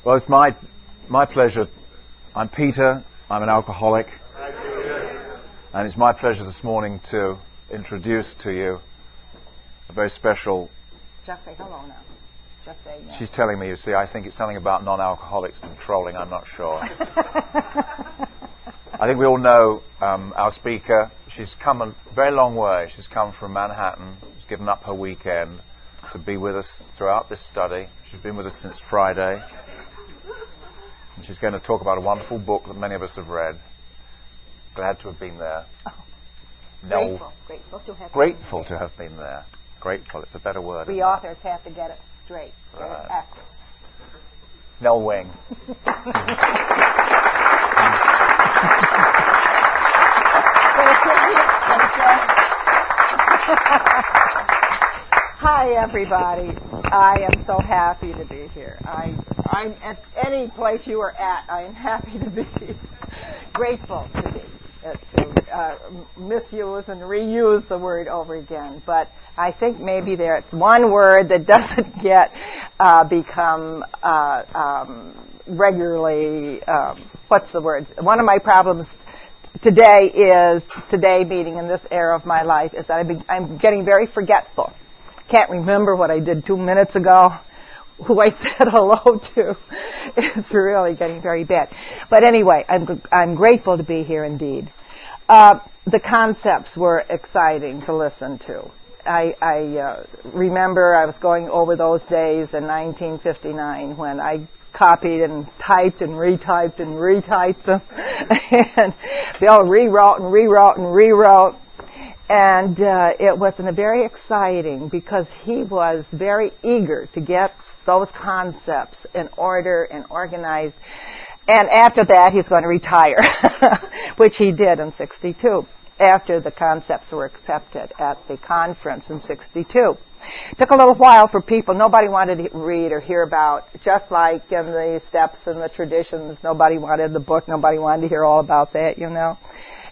Well, it's my pleasure. I'm Peter. I'm an alcoholic. And it's my pleasure this morning to introduce to you a very special... Just say hello now. Just say no. She's telling me, you see, I think it's something about non-alcoholics controlling. I'm not sure. I think we all know our speaker. She's come a very long way. She's come from Manhattan. She's given up her weekend to be with us throughout this study. She's been with us since Friday. And she's going to talk about a wonderful book that many of us have read. Glad to have been there. Oh, Nell, grateful to have been there. Grateful, it's a better word. We authors have to get it straight. Get it accurate. Nell Wing. Hi, everybody. I am so happy to be here. I'm at any place you are at. I am happy to be grateful to be. To misuse and reuse the word over again, but I think maybe there's one word that doesn't get become regularly. What's the word? One of my problems today meeting in this era of my life is that I'm getting very forgetful. Can't remember what I did 2 minutes ago, who I said hello to. It's really getting very bad. But anyway, I'm grateful to be here indeed. The concepts were exciting to listen to. I remember I was going over those days in 1959 when I copied and typed and retyped them. And Bill rewrote and rewrote and rewrote. And it was very exciting because he was very eager to get those concepts in order and organized. And after that, he's going to retire, which he did in 62, after the concepts were accepted at the conference in 62. Took a little while for people. Nobody wanted to read or hear about, just like in the steps and the traditions. Nobody wanted the book. Nobody wanted to hear all about that, you know.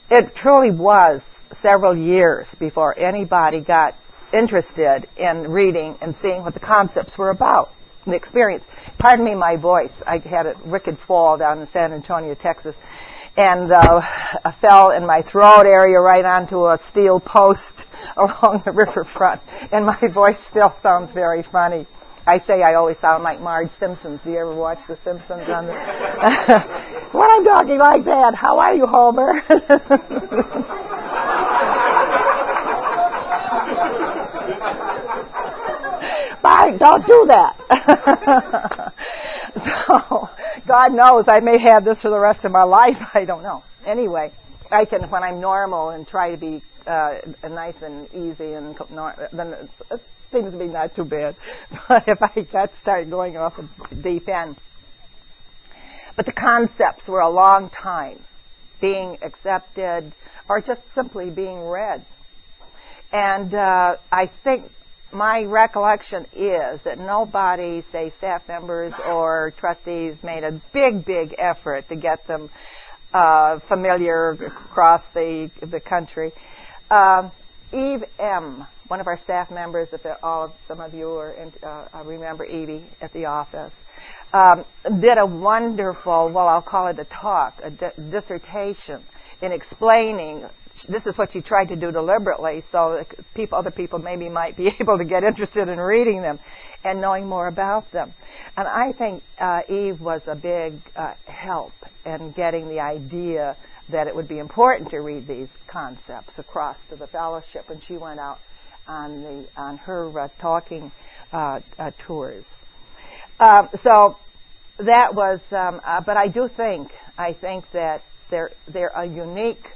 It truly was several years before anybody got interested in reading and seeing what the concepts were about, the experience. Pardon me my voice. I had a wicked fall down in San Antonio, Texas, and I fell in my throat area right onto a steel post along the riverfront, and my voice still sounds very funny. I say I always sound like Marge Simpson. Do you ever watch The Simpsons? When I'm talking like that, how are you, Homer? Fine, don't do that. So, God knows I may have this for the rest of my life. I don't know. Anyway, I can, when I'm normal and try to be nice and easy, and then it seems to be not too bad. But if I start going off a deep end. But the concepts were a long time being accepted or just simply being read. And I think my recollection is that nobody, say staff members or trustees, made a big effort to get them familiar across the country. Eve M., one of our staff members, some of you remember Evie at the office, did a wonderful, well, I'll call it a talk, a dissertation in explaining. This is what she tried to do deliberately, so other people maybe might be able to get interested in reading them and knowing more about them. And I think Eve was a big help in getting the idea that it would be important to read these concepts across to the fellowship, and she went out on her talking tours. So that was, but I think that they're a unique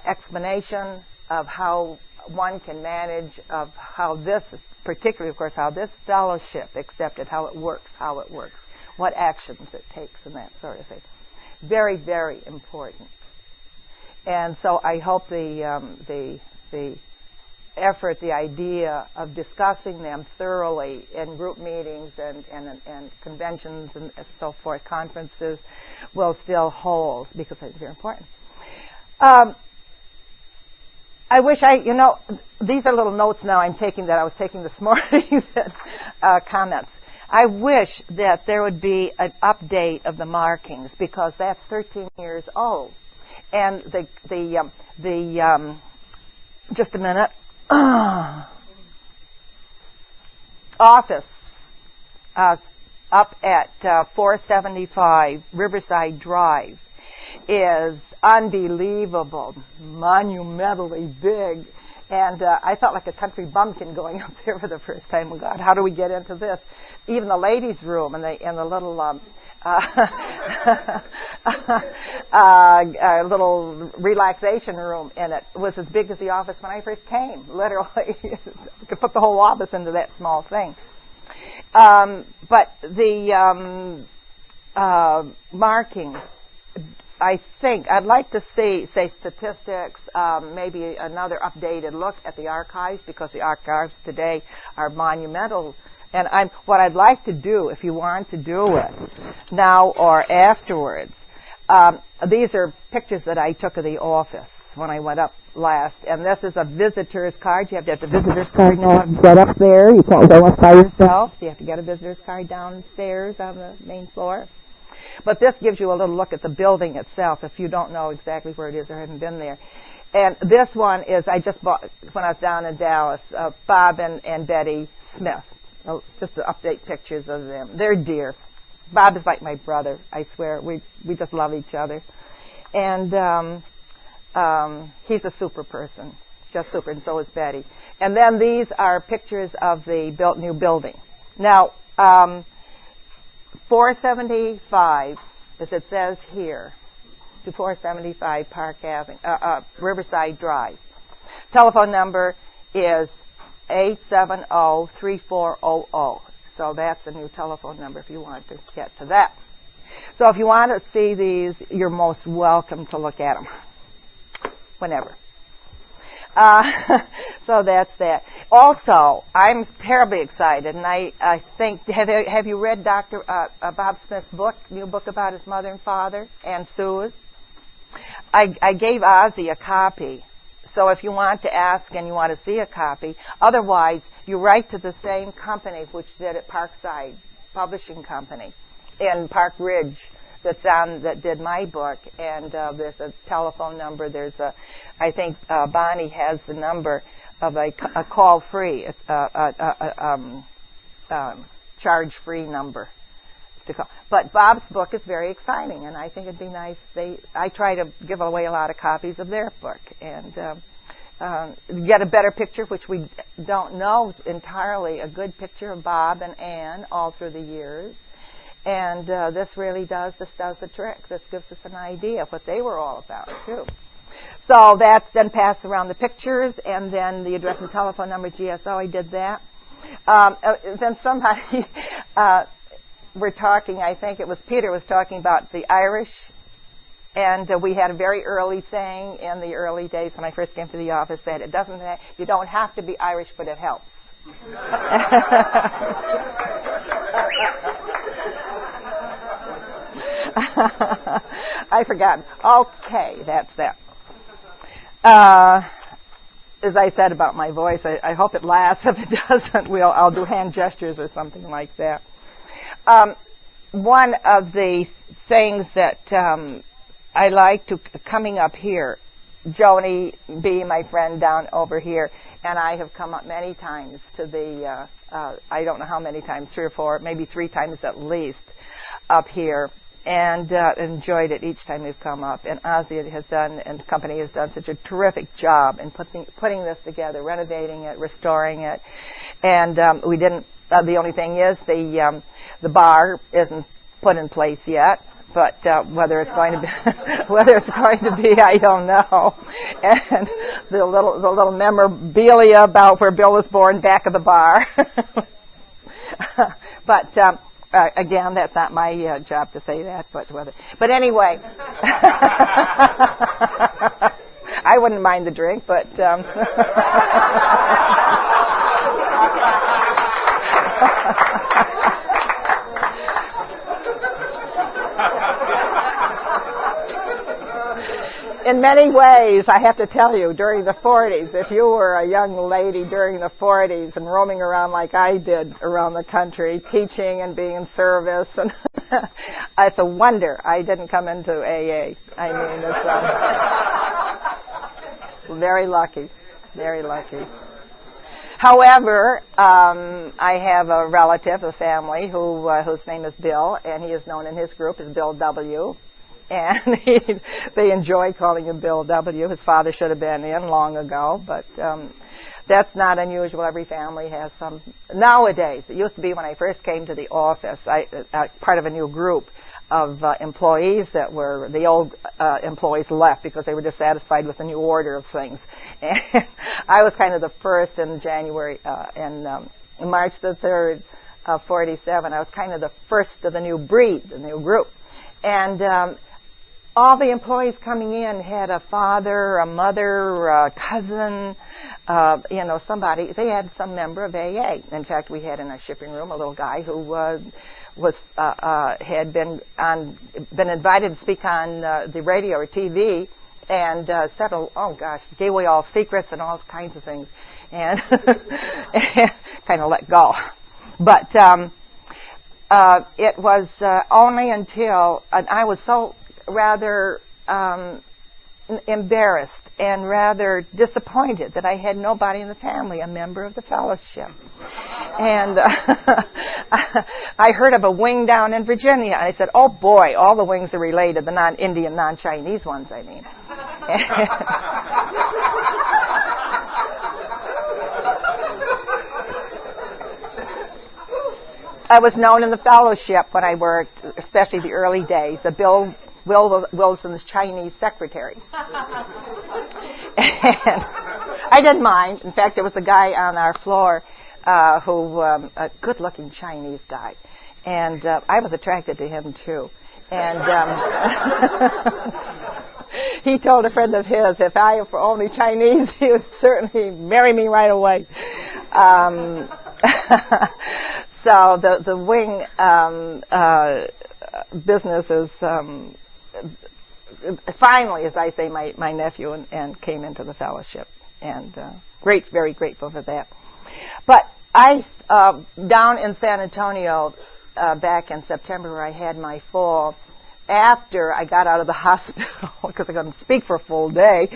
explanation of how one can manage, of how this, particularly, of course, how this fellowship accepted, how it works, what actions it takes, and that sort of thing. Very, very important. And so I hope the effort, the idea of discussing them thoroughly in group meetings and conventions and so forth, conferences, will still hold, because it's very important. I wish these are little notes now I'm taking that I was taking this morning, comments. I wish that there would be an update of the markings because that's 13 years old. And just a minute, office up at 475 Riverside Drive is unbelievable, monumentally big. And I felt like a country bumpkin going up there for the first time. Oh, God, how do we get into this? Even the ladies' room and the little little relaxation room in it was as big as the office when I first came. Literally, you could put the whole office into that small thing. But the markings, I think I'd like to see, say, statistics, maybe another updated look at the archives, because the archives today are monumental. And what I'd like to do, if you want to do it now or afterwards, these are pictures that I took of the office when I went up last. And this is a visitor's card. You have to have the visitor's card now to get up there. You can't go up by yourself. You have to get a visitor's card downstairs on the main floor. But this gives you a little look at the building itself if you don't know exactly where it is or haven't been there. And this one is, I just bought, when I was down in Dallas, Bob and Betty Smith. Just to update pictures of them. They're dear. Bob is like my brother, I swear. We just love each other. And he's a super person. Just super, and so is Betty. And then these are pictures of the new building. Now, 475, as it says here, to 475 Park Avenue, Riverside Drive. Telephone number is 870-3400. So that's the new telephone number if you want to get to that. So if you want to see these, you're most welcome to look at them whenever. So that's that. Also, I'm terribly excited, and I think, have you read Dr. Bob Smith's book, new book about his mother and father, and Sue's? I gave Ozzy a copy. So if you want to ask and you want to see a copy, otherwise you write to the same company which did it, Parkside Publishing Company in Park Ridge, that did my book, and there's a telephone number. I think Bonnie has the number of a call free, charge free number to call. But Bob's book is very exciting, and I think it'd be nice. I try to give away a lot of copies of their book and get a better picture, which we don't know entirely, a good picture of Bob and Ann all through the years. And this does the trick. This gives us an idea of what they were all about, too. So that's then passed around the pictures, and then the address and telephone number, GSO, I did that. Then somebody, we're talking, I think it was Peter was talking about the Irish, and we had a very early saying in the early days when I first came to the office that you don't have to be Irish, but it helps. I forgot. Okay, that's that. As I said about my voice, I hope it lasts. If it doesn't, I'll do hand gestures or something like that. One of the things that I like coming up here, Joni B., my friend down over here, and I have come up many times to the, I don't know how many times, 3 or 4, maybe 3 times at least up here, and enjoyed it each time we've come up. And Ozzy has done, and the company has done such a terrific job in putting this together, renovating it, restoring it. And we didn't, the only thing is the bar isn't put in place yet. But whether it's going to be, I don't know. And the little memorabilia about where Bill was born back of the bar. But again, that's not my job to say that. But anyway, I wouldn't mind the drink, but. in many ways, I have to tell you, during the 40s, if you were a young lady during the 40s and roaming around like I did around the country, teaching and being in service, and it's a wonder I didn't come into AA. I mean, it's very lucky, very lucky. However, I have a relative, a family, whose name is Bill, and he is known in his group as Bill W. And they enjoy calling him Bill W. His father should have been in long ago, but that's not unusual. Every family has some. Nowadays, it used to be when I first came to the office, part of a new group of employees that were, the old employees left because they were dissatisfied with the new order of things. And I was kind of the first in January, in March the 3rd of 47. I was kind of the first of the new breed, the new group. And all the employees coming in had a father, a mother, a cousin, somebody. They had some member of AA. In fact, we had in our shipping room a little guy who had been invited to speak on the radio or TV, and said, gave away all secrets and all kinds of things, and kind of let go. But it was only until I was so rather embarrassed and rather disappointed that I had nobody in the family, a member of the fellowship. And I heard of a wing down in Virginia, and I said, oh boy, all the wings are related, the non-Indian, non-Chinese ones, I mean. I was known in the fellowship when I worked, especially the early days, the Bill Wilson's Chinese secretary. And I didn't mind. In fact, there was a guy on our floor a good-looking Chinese guy. And I was attracted to him, too. And he told a friend of his, if I were only Chinese, he would certainly marry me right away. So the wing business is finally, as I say, my nephew and came into the fellowship, and very grateful for that. But I down in San Antonio back in September, where I had my fall, after I got out of the hospital, because I couldn't speak for a full day,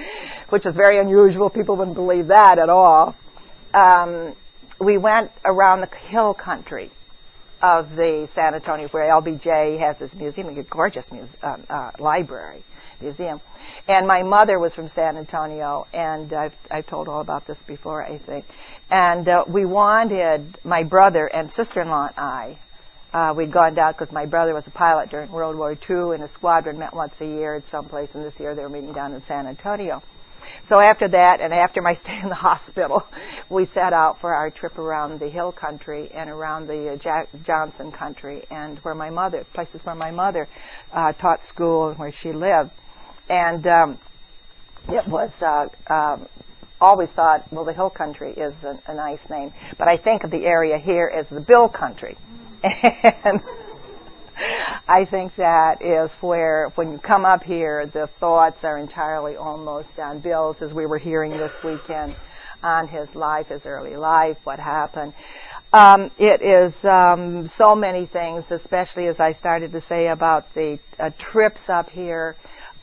which is very unusual. People wouldn't believe that at all. We went around the hill country of the San Antonio, where LBJ has his museum, a gorgeous library, museum. And my mother was from San Antonio, and I've told all about this before, I think. And we wanted, my brother and sister-in-law and I, we'd gone down because my brother was a pilot during World War II, and his squadron met once a year at some place, and this year they were meeting down in San Antonio. So after that, and after my stay in the hospital, we set out for our trip around the hill country and around the Johnson country, and places where my mother taught school and where she lived. And it was always thought, well, the hill country is a nice name, but I think of the area here as the Bill country. And I think that is where, when you come up here, the thoughts are entirely almost on Bill's, as we were hearing this weekend, on his life, his early life, what happened. It is so many things, especially as I started to say about the trips up here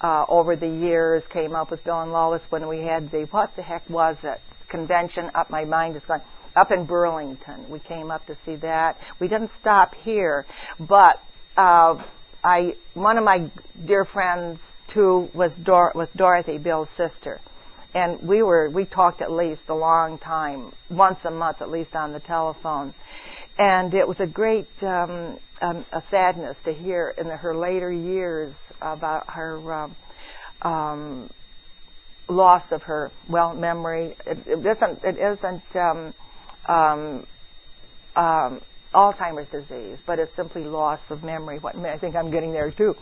over the years, came up with Bill and Lois when we had what the heck was it, convention, my mind is going, up in Burlington. We came up to see that. We didn't stop here, but one of my dear friends too was Dorothy, Bill's sister, and we talked at least a long time, once a month at least on the telephone, and it was a great a sadness to hear in her later years about her loss of her memory. It isn't Alzheimer's disease, but it's simply loss of memory. I think I'm getting there too.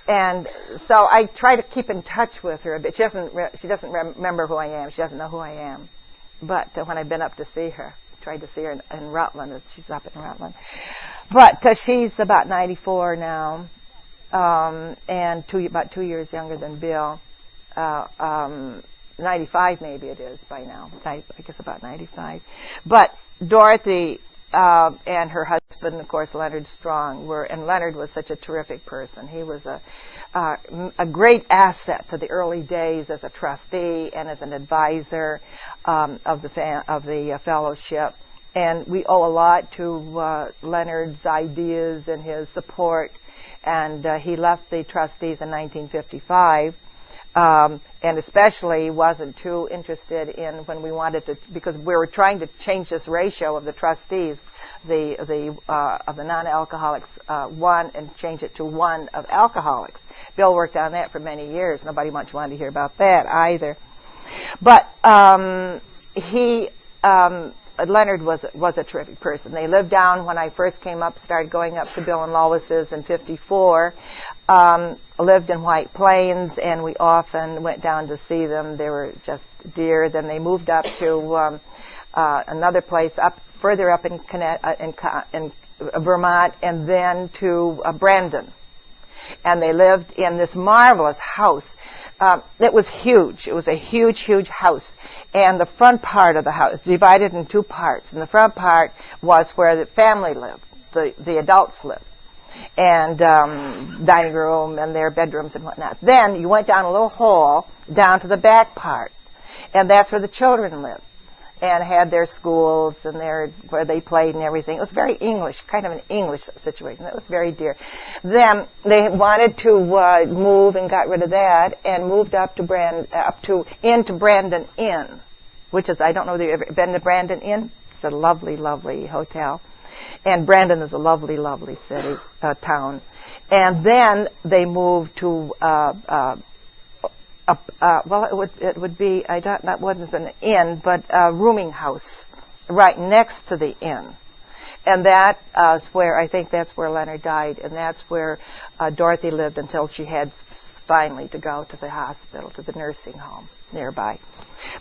And so I try to keep in touch with her, but she doesn't remember who I am. She doesn't know who I am. But when I've been up to see her, tried to see her in Rutland, she's up in Rutland. But she's about 94 now. and about 2 years younger than Bill. 95 maybe it is by now. I guess about 95. But Dorothy and her husband, of course, Leonard Strong, and Leonard was such a terrific person. He was a great asset to the early days as a trustee and as an advisor of the fellowship. And we owe a lot to Leonard's ideas and his support. And he left the trustees in 1955. And especially wasn't too interested in when we wanted to, because we were trying to change this ratio of the trustees, of the non-alcoholics, one, and change it to one of alcoholics. Bill worked on that for many years. Nobody much wanted to hear about that either. But Leonard was a terrific person. They lived down when I first came up, started going up to Bill and Lois's in '54. Lived in White Plains, and we often went down to see them. They were just dear. Then they moved up to another place further up in Vermont, and then to Brandon. And they lived in this marvelous house. It was huge. It was a huge, huge house. And the front part of the house, divided in two parts. And the front part was where the family lived, the adults lived. And dining room and their bedrooms and whatnot. Then you went down a little hall down to the back part. And that's where the children lived. And had their schools and where they played and everything. It was very English, kind of an English situation. It was very dear. Then they wanted to move and got rid of that and moved into Brandon Inn, which is, I don't know if you've ever been to Brandon Inn. It's a lovely, lovely hotel. And Brandon is a lovely, lovely city, town. And then they moved to it would be, that wasn't an inn, but a rooming house right next to the inn. And that is where, I think that's where Leonard died, and that's where Dorothy lived until she had finally to go to the hospital, to the nursing home nearby.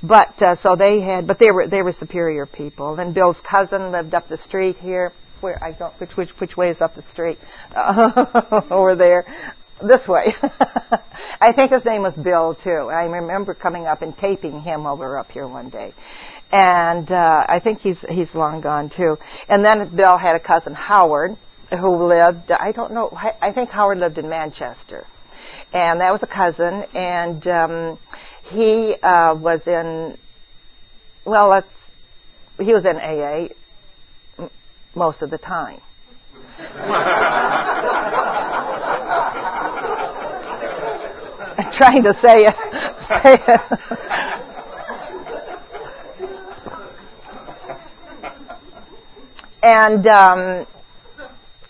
But so they were superior people. Then Bill's cousin lived up the street here. Where I don't, which way is up the street? Over there. This way. I think his name was Bill, too. I remember coming up and taping him over up here one day. And I think he's long gone, too. And then Bill had a cousin, Howard, who lived, I don't know, I think Howard lived in Manchester. And that was a cousin. And he was in AA most of the time. I'm trying to say it. And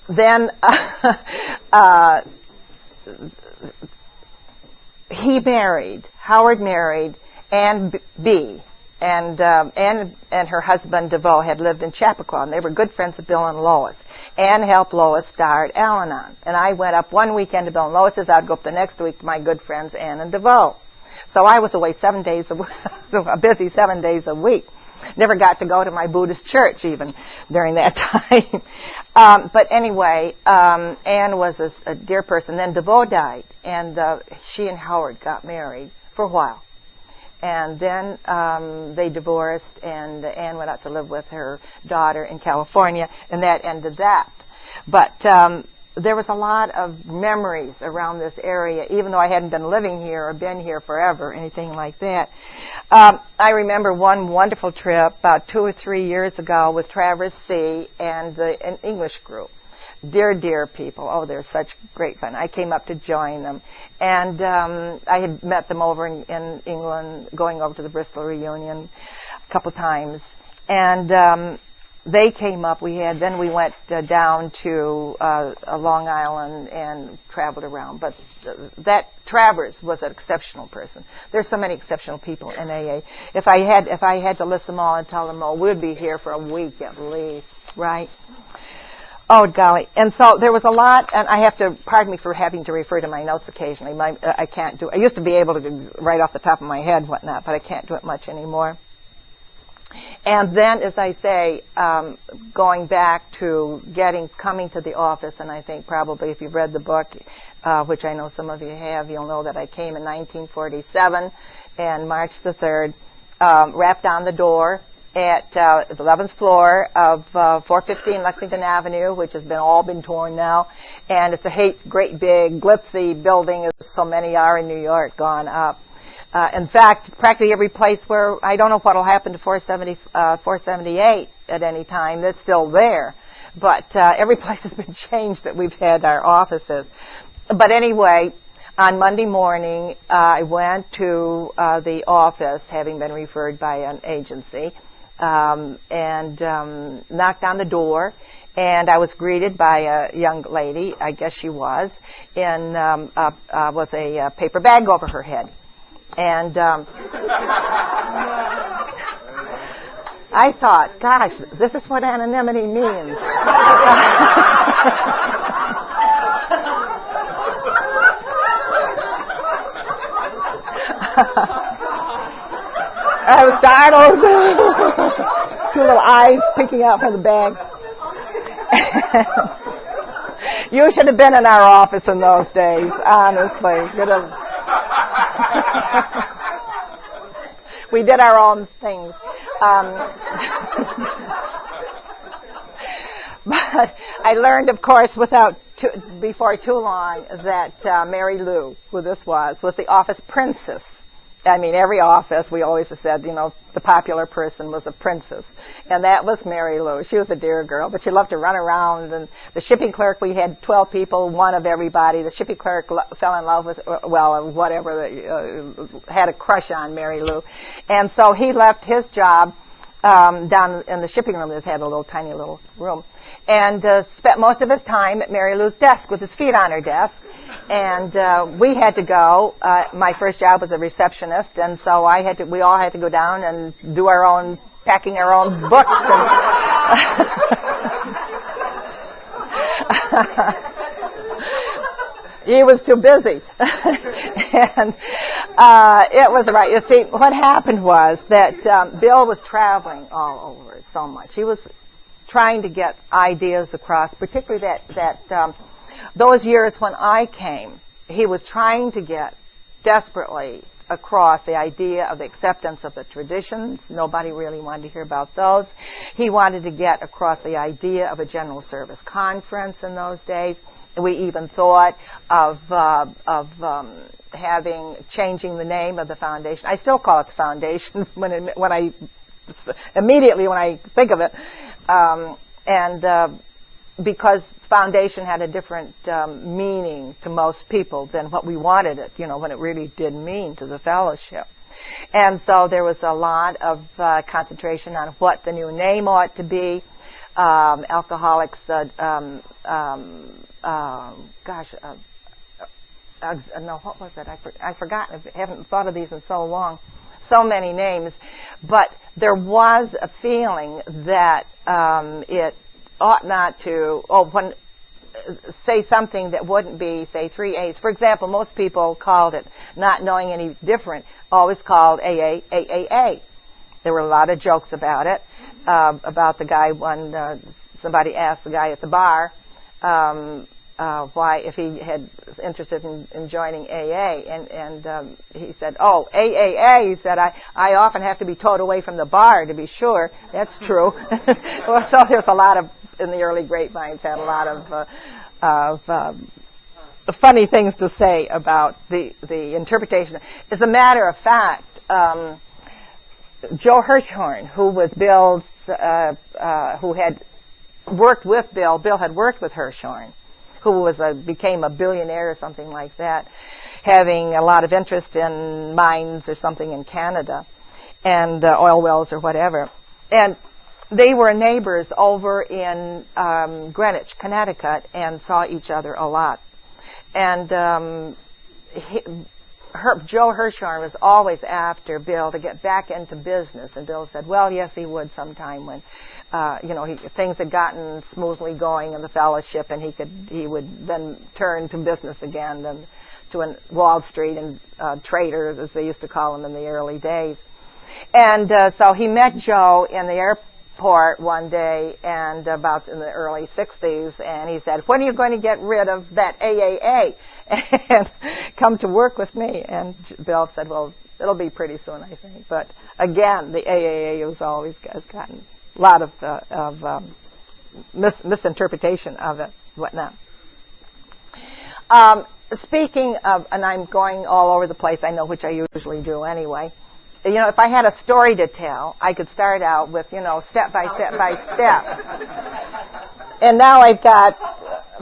then Howard married Ann B. And Ann and her husband, DeVoe, had lived in Chappaqua, and they were good friends of Bill and Lois. Ann helped Lois start Al-Anon. And I went up one weekend to Bill and Lois's. I'd go up the next week to my good friends, Ann and DeVoe. So I was away 7 days a week, busy 7 days a week. Never got to go to my Buddhist church even during that time. But anyway, Ann was a dear person. Then DeVoe died, and she and Howard got married for a while. And then they divorced, and Ann went out to live with her daughter in California, and that ended that. But there was a lot of memories around this area, even though I hadn't been living here or been here forever, anything like that. I remember one wonderful trip about 2 or 3 years ago with Traverse C. and an English group. Dear, dear people. Oh, they're such great fun. I came up to join them. And I had met them over in England, going over to the Bristol reunion a couple times. And they came up. Then we went down to Long Island and traveled around. But that Travers was an exceptional person. There's so many exceptional people in AA. If I had to list them all and tell them all, we'd be here for a week at least, right? Oh, golly. And so there was a lot, and I have to, pardon me for having to refer to my notes occasionally. I can't do it. I used to be able to do right off the top of my head whatnot, but I can't do it much anymore. And then, as I say, going back to coming to the office, and I think probably if you've read the book, which I know some of you have, you'll know that I came in 1947, and March the 3rd, rapped on the door at the 11th floor of 415 Lexington Avenue, which has all been torn now, and it's a great big glitzy building, as so many are in New York, gone up. In fact, practically every place where, I don't know what will happen to 478 at any time, it's still there. But every place has been changed that we've had our offices. But anyway, on Monday morning, I went to the office, having been referred by an agency, and knocked on the door. And I was greeted by a young lady, I guess she was, with a paper bag over her head. And I thought, gosh, this is what anonymity means. I was startled. Two little eyes peeking out from the bag. You should have been in our office in those days, honestly. We did our own things. But I learned, of course, before too long, that Mary Lou, who this was the office princess. I mean, every office, we always have said, the popular person was a princess. And that was Mary Lou. She was a dear girl, but she loved to run around. And the shipping clerk, we had 12 people, one of everybody. The shipping clerk fell in love with, had a crush on Mary Lou. And so he left his job down in the shipping room. That had a tiny little room. And spent most of his time at Mary Lou's desk with his feet on her desk. And we had to go. My first job was a receptionist, and so we all had to go down and do packing our own books. He was too busy. And it was right. You see, what happened was that Bill was traveling all over so much. He was trying to get ideas across, particularly those years when I came, he was trying to get desperately across the idea of the acceptance of the traditions. Nobody really wanted to hear about those. He wanted to get across the idea of a general service conference in those days. We even thought of changing the name of the foundation. I still call it the foundation when I think of it, because foundation had a different meaning to most people than what we wanted it, when it really did mean to the fellowship. And so there was a lot of concentration on what the new name ought to be. Alcoholics, what was it? I forgot. I haven't thought of these in so long. So many names. But there was a feeling that it ought not to, say something that wouldn't be, say, 3 A's. For example, most people called it, not knowing any different, always called AA, AAA. There were a lot of jokes about it, about the guy when somebody asked the guy at the bar why, if he had interested in joining AA, and he said, "Oh, AAA." He said, "I often have to be towed away from the bar to be sure." That's true. So there's a lot of, in the early grapevines, had a lot of funny things to say about the interpretation. As a matter of fact, Joe Hirschhorn, who was Bill's, who had worked with Bill had worked with Hirschhorn, who became a billionaire or something like that, having a lot of interest in mines or something in Canada, and oil wells or whatever. And they were neighbors over in Greenwich, Connecticut, and saw each other a lot. And Joe Hirschhorn was always after Bill to get back into business, and Bill said, well, yes, he would sometime when things had gotten smoothly going in the fellowship, and he would then turn to business again, and to Wall Street and traders, as they used to call them in the early days. And so he met Joe in the airport one day, and about in the early 60s, and he said, when are you going to get rid of that AAA and come to work with me? And Bill said, well, it'll be pretty soon, I think. But again, the AAA has gotten a lot of misinterpretation of it, whatnot. Speaking of, and I'm going all over the place, I know, which I usually do anyway. You know, if I had a story to tell, I could start out with, step by step by step. And now I've got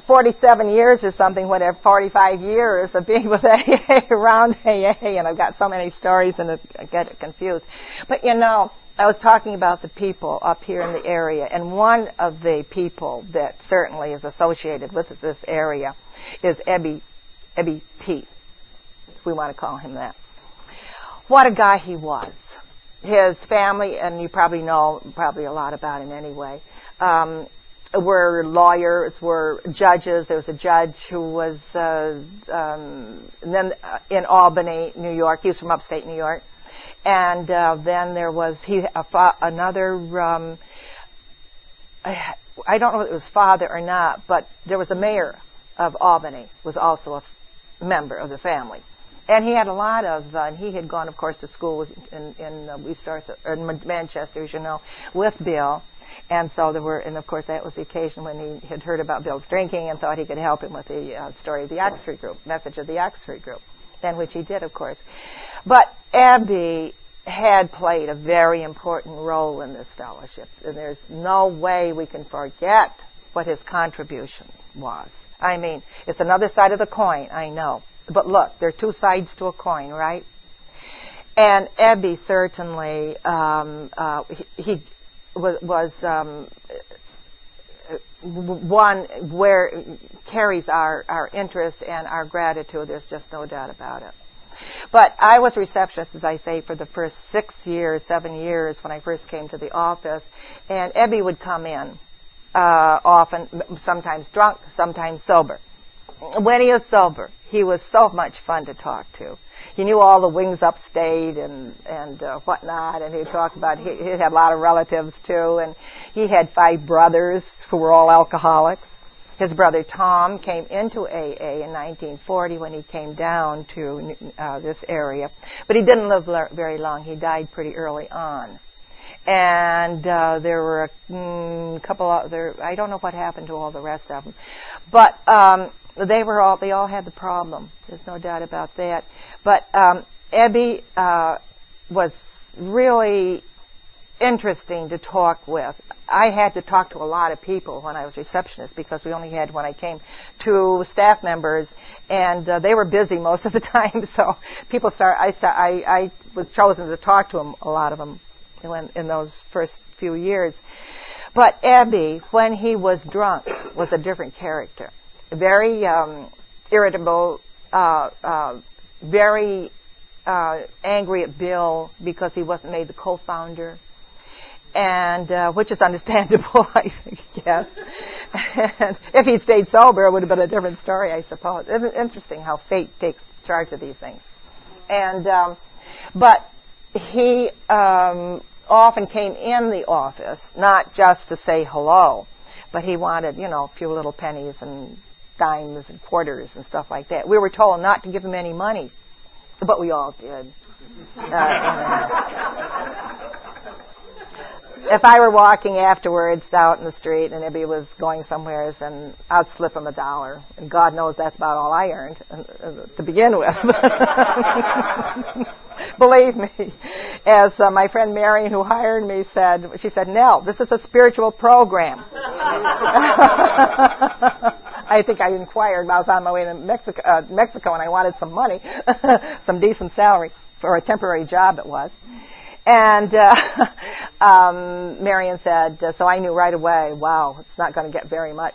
47 years or something, whatever, 45 years of being with AA, around AA, and I've got so many stories and I get it confused. But, I was talking about the people up here in the area, and one of the people that certainly is associated with this area is Ebby P, if we want to call him that. What a guy he was. His family, and you probably know a lot about him anyway, were lawyers, were judges. There was a judge who was then in Albany, New York. He was from upstate New York. And then there was another, I don't know if it was father or not, but there was a mayor of Albany, was also a member of the family. And he had a lot of, and he had gone, of course, to school in Manchester, as you know, with Bill. And so and of course, that was the occasion when he had heard about Bill's drinking and thought he could help him with the story of the Oxford Group, message of the Oxford Group, and which he did, of course. But Abby had played a very important role in this fellowship, and there's no way we can forget what his contribution was. I mean, it's another side of the coin, I know. But look, there are two sides to a coin, right? And Ebby certainly, he was one where carries our interest and our gratitude. There's just no doubt about it. But I was receptionist, as I say, for the first 7 years when I first came to the office, and Ebby would come in often, sometimes drunk, sometimes sober. When he was sober, he was so much fun to talk to. He knew all the wings upstate and whatnot, and he'd talk about, he had a lot of relatives too, and he had 5 brothers who were all alcoholics. His brother Tom came into AA in 1940 when he came down to this area, but he didn't live very long. He died pretty early on. And there were a couple other, I don't know what happened to all the rest of them, but they all had the problem. There's no doubt about that. But Ebby was really interesting to talk with. I had to talk to a lot of people when I was receptionist because we only had, when I came, 2 staff members, and they were busy most of the time. So people I was chosen to talk to them, a lot of them, in those first few years. But Ebby, when he was drunk, was a different character. Very irritable, very angry at Bill because he wasn't made the co-founder, and which is understandable, I think, yes. And if he'd stayed sober, it would have been a different story, I suppose. It's interesting how fate takes charge of these things. And but he often came in the office, not just to say hello, but he wanted, a few little pennies and dimes and quarters and stuff like that. We were told not to give him any money, but we all did. If I were walking afterwards out in the street and Ebby was going somewhere, then I'd slip him $1. And God knows that's about all I earned to begin with. Believe me. As my friend Marion, who hired me, said, she said, Nell, this is a spiritual program. I think I inquired. I was on my way to Mexico and I wanted some money, some decent salary for a temporary job it was. And Marion said, so I knew right away, wow, it's not going to get very much.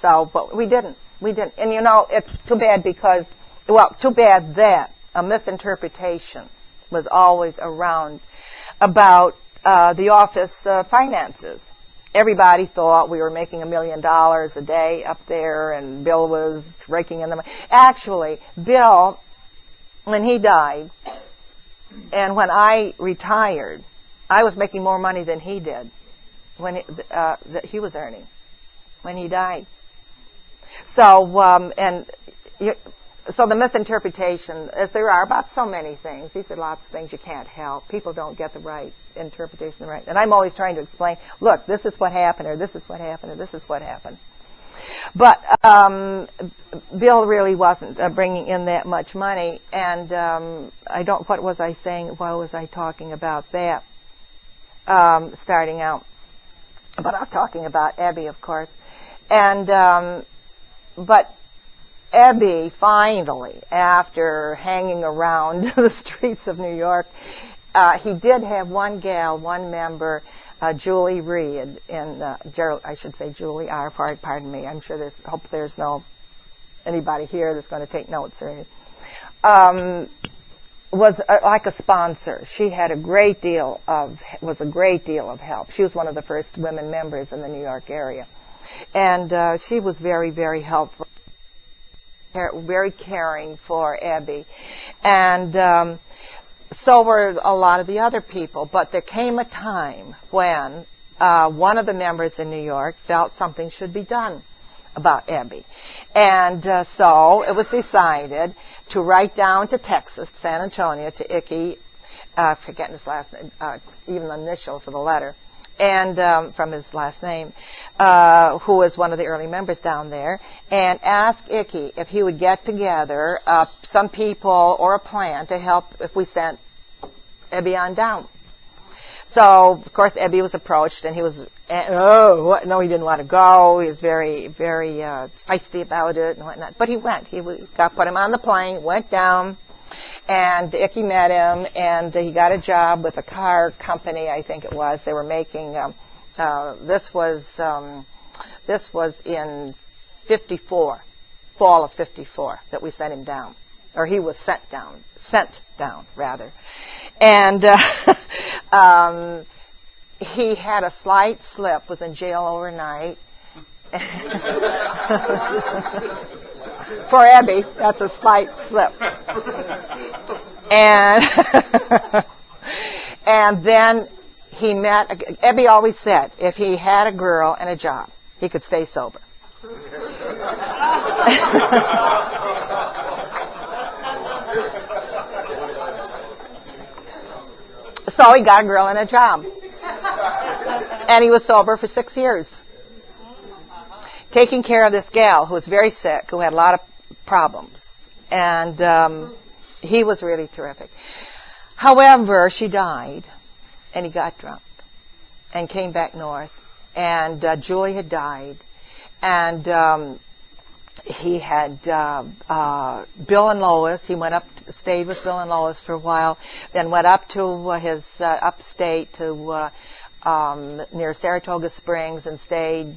So, but we didn't. And it's too bad because, too bad that a misinterpretation was always around about the office finances. Everybody thought we were making $1 million a day up there, and Bill was raking in the money. Actually, Bill, when he died, And when I retired, I was making more money than he did when that he was earning when he died. So so the misinterpretation, as there are about so many things, these are lots of things you can't help. People don't get the right interpretation right. And I'm always trying to explain, look, this is what happened, or this is what happened, or this is what happened. But Bill really wasn't bringing in that much money, and what was I saying? Why was I talking about that? Starting out. But I was talking about Abby, of course. And but Abby finally, after hanging around the streets of New York, he did have one member, Julie Reed, I should say Julie R. Pardon me. I'm sure hope there's no anybody here that's going to take notes or anything. Was like a sponsor. She had was a great deal of help. She was one of the first women members in the New York area. And she was very, very helpful, very caring for Abby. And so were a lot of the other people. But there came a time when one of the members in New York felt something should be done about Abby. And so it was decided to write down to Texas, San Antonio, to Icky, forgetting his last name, even the initial for the letter, and from his last name, who was one of the early members down there, and ask Icky if he would get together some people or a plan to help if we sent Abby on down. So, of course, Abby was approached, and he was, no, he didn't want to go. He was very, very feisty about it and whatnot. But he went. Put him on the plane, went down, and Icky met him, and he got a job with a car company, I think it was. They were making, this was in 54, fall of 54, that we sent him down. Or he was sent down, rather. And he had a slight slip, was in jail overnight. For Abby, that's a slight slip. And and then he met, Abby always said, if he had a girl and a job, he could stay sober. So he got a girl and a job. And he was sober for 6 years. Taking care of this gal who was very sick, who had a lot of problems. And he was really terrific. However, she died, and he got drunk and came back north. And Julie had died. And he had Bill and Lois. He went stayed with Bill and Lois for a while, then went up to his upstate to near Saratoga Springs and stayed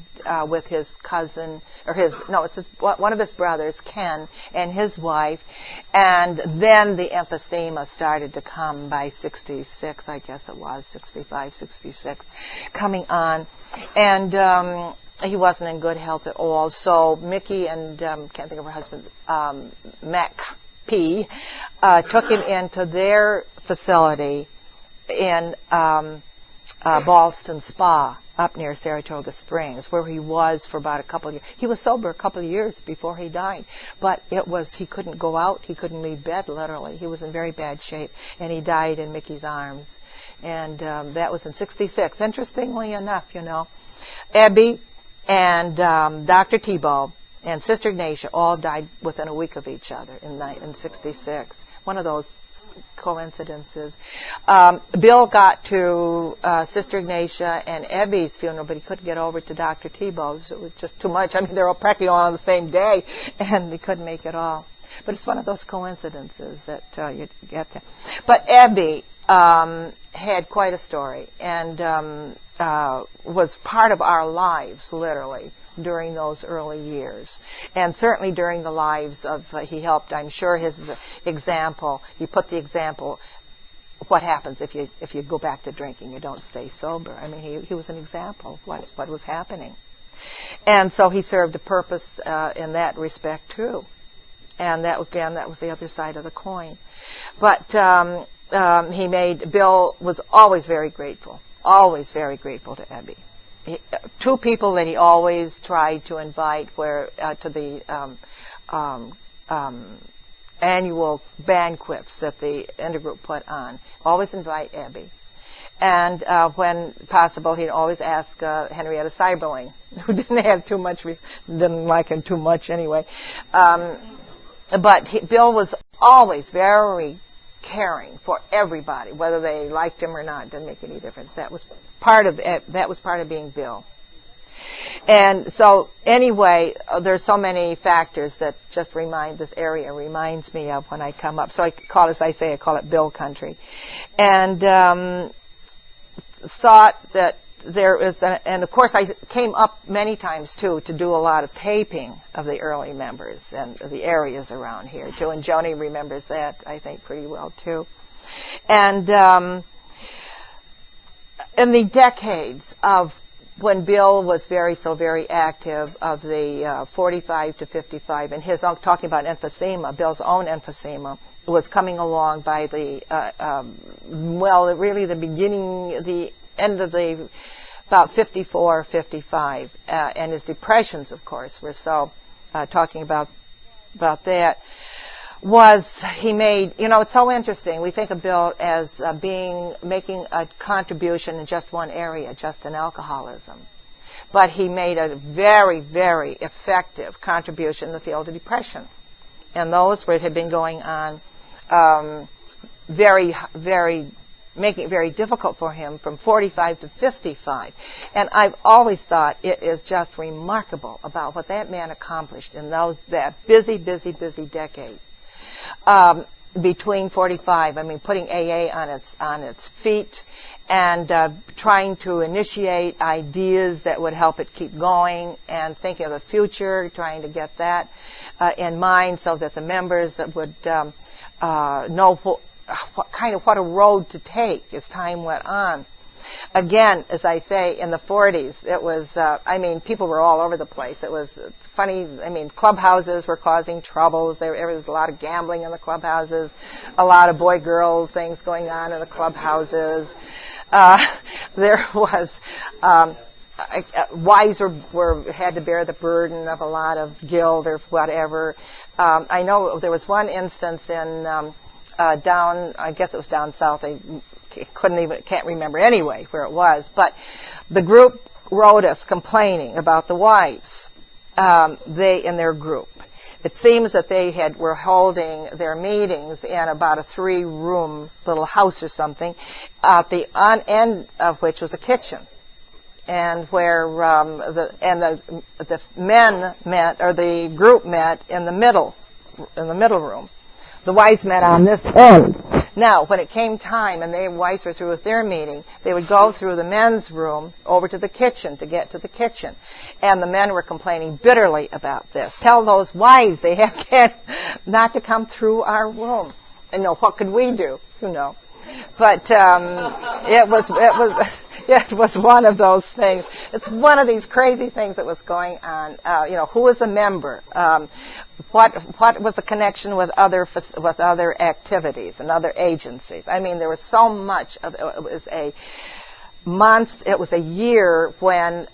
with his cousin, one of his brothers, Ken, and his wife. And then the emphysema started to come by 66, I guess it was, 65, 66, coming on. And he wasn't in good health at all. So Mickey and, can't think of her husband, Mac P, took him into their facility in Ballston Spa up near Saratoga Springs, where he was for about a couple of years. He was sober a couple of years before he died, but he couldn't go out, he couldn't leave bed, literally. He was in very bad shape, and he died in Mickey's arms. And that was in 66. Interestingly enough, Abby and Dr. Tebow and Sister Ignatia all died within a week of each other in 66. One of those coincidences. Bill got to Sister Ignatia and Abby's funeral, but he couldn't get over to Dr. Tebow's. It was just too much. I mean, they were all practically all on the same day, and he couldn't make it all. But it's one of those coincidences that you get to. But Abby had quite a story and was part of our lives, literally, during those early years. And certainly during the lives of, he helped, I'm sure, his example, he put the example, what happens if you go back to drinking, you don't stay sober. I mean, he was an example of what was happening. And so he served a purpose in that respect, too. And that was the other side of the coin. But Bill was always very grateful to Ebby. Two people that he always tried to invite were to the annual banquets that the intergroup put on. Always invite Ebby. And when possible, he'd always ask Henrietta Seiberling, who didn't have too much, didn't like him too much anyway. But Bill was always very caring for everybody, whether they liked him or not. Didn't make any difference. That was part of being Bill. And so anyway, there's so many factors that just this area reminds me of when I come up. So I call it Bill Country. And thought that there is, and of course I came up many times too to do a lot of taping of the early members and the areas around here too, and Joni remembers that I think pretty well too. And in the decades of when Bill was very active, of the 45 to 55, and his own, talking about emphysema, Bill's own emphysema was coming along by the the end of the about 54, 55, and his depressions, of course, were so talking about that. He made, it's so interesting. We think of Bill as making a contribution in just one area, just in alcoholism. But he made a very effective contribution in the field of depression. And those had been going on making it very difficult for him from 45 to 55. And I've always thought it is just remarkable about what that man accomplished in that busy decade. Between 45, putting AA on its feet and trying to initiate ideas that would help it keep going and thinking of the future, trying to get that in mind so that the members would know what a road to take as time went on. Again, as I say, in the 40s, it was, people were all over the place. It was funny. Clubhouses were causing troubles. There was a lot of gambling in the clubhouses, a lot of boy-girl things going on in the clubhouses. There was, wives had to bear the burden of a lot of guilt or whatever. I know there was one instance in, I guess it was down south. I can't remember anyway where it was. But the group wrote us complaining about the wives. They in their group. It seems that they were holding their meetings in about a 3-room little house or something, at the end of which was a kitchen, and where the men met, or the group met in the middle room. The wives met on this end. Now, when it came time and the wives were through with their meeting, they would go through the men's room over to the kitchen to get to the kitchen. And the men were complaining bitterly about this. Tell those wives they have not to come through our room. And what could we do? But it was one of those things. It's one of these crazy things that was going on. Who was a member? What was the connection with other activities and other agencies? There was so much of it. It was a year when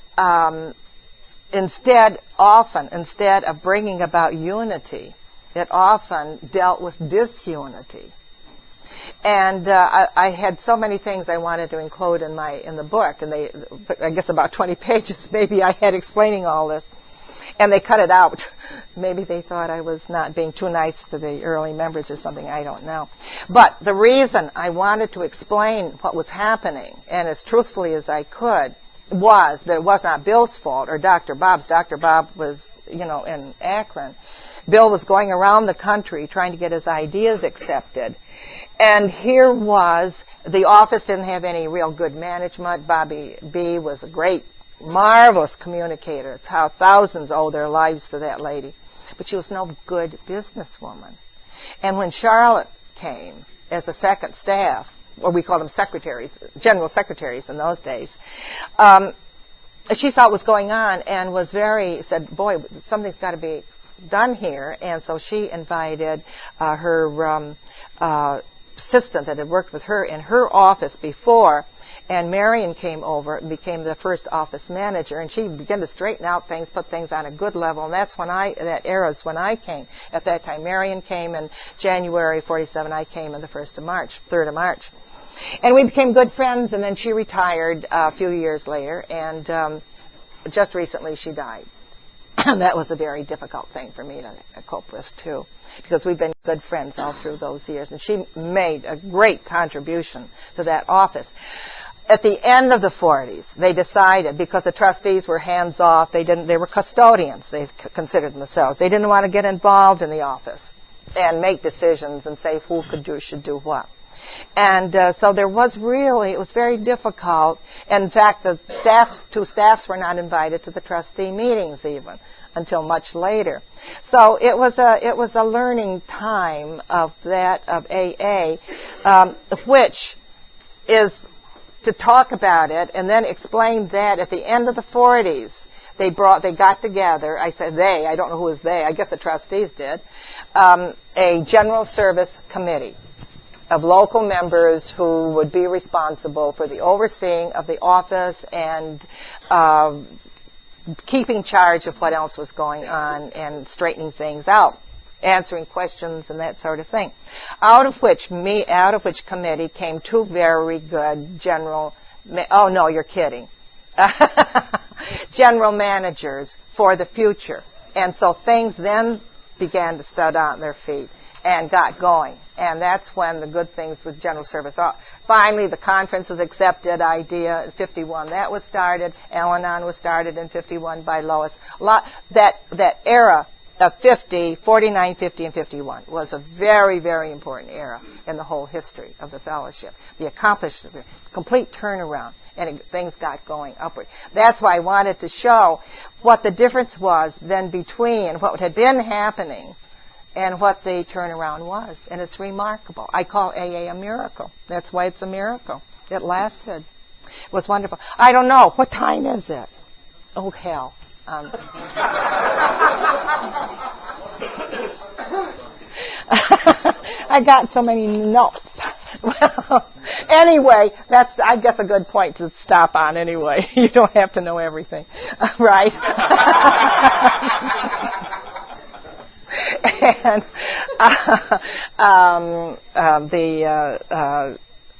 instead of bringing about unity, it often dealt with disunity. And I had so many things I wanted to include in the book, and I guess about 20 pages maybe I had explaining all this, and they cut it out. Maybe they thought I was not being too nice to the early members or something, I don't know. But the reason I wanted to explain what was happening, and as truthfully as I could, was that it was not Bill's fault or Dr. Bob's. Dr. Bob was, in Akron. Bill was going around the country trying to get his ideas accepted. And here was, the office didn't have any real good management. Bobby B. was a great, marvelous communicator. It's how thousands owe their lives to that lady. But she was no good businesswoman. And when Charlotte came as a second staff, or we call them secretaries, general secretaries in those days, she saw what was going on and said, boy, something's got to be done here. And so she invited her assistant that had worked with her in her office before, and Marion came over and became the first office manager, and she began to straighten out things, put things on a good level, and that era is when I came. At that time, Marion came in January 47, I came on the 3rd of March. And we became good friends, and then she retired a few years later, and just recently she died. And that was a very difficult thing for me to cope with, too, because we've been good friends all through those years, and she made a great contribution to that office. At the end of the 40s, they decided, because the trustees were hands-off, they were custodians, they considered themselves. They didn't want to get involved in the office and make decisions and say who should do what. And so it was very difficult. In fact, the two staffs were not invited to the trustee meetings even until much later. So it was a learning time of AA, which is to talk about it and then explain that at the end of the 40s, they got together. I said they, I don't know who was they, I guess the trustees did, a general service committee of local members who would be responsible for the overseeing of the office and keeping charge of what else was going on and straightening things out, answering questions and that sort of thing. Out of which committee came two very good general managers for the future. And so things then began to start on their feet and got going. And that's when the good things with general service. Finally, the conference was accepted idea in 51. That was started. Al-Anon was started in 51 by Lois. That era of 49, 50, and 51 was a very, very important era in the whole history of the fellowship. The accomplishment, complete turnaround, and things got going upward. That's why I wanted to show what the difference was then between what had been happening and what the turnaround was. And it's remarkable. I call AA a miracle. That's why it's a miracle. It lasted. It was wonderful. I don't know. What time is it? Oh, hell. I got so many notes. Well, anyway, that's, I guess, a good point to stop on anyway. You don't have to know everything. Right? And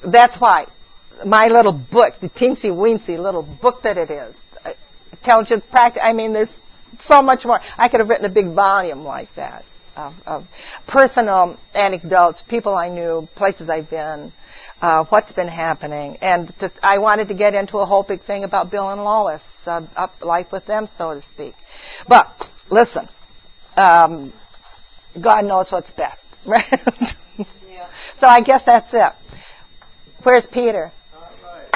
that's why my little book, the teensy-weensy little book that it is, tells you practice. I mean, there's so much more. I could have written a big volume like that of personal anecdotes, people I knew, places I've been, what's been happening. And I wanted to get into a whole big thing about Bill and Lois, up life with them, so to speak. But listen, God knows what's best. Yeah. So I guess that's it. Where's Peter? All right.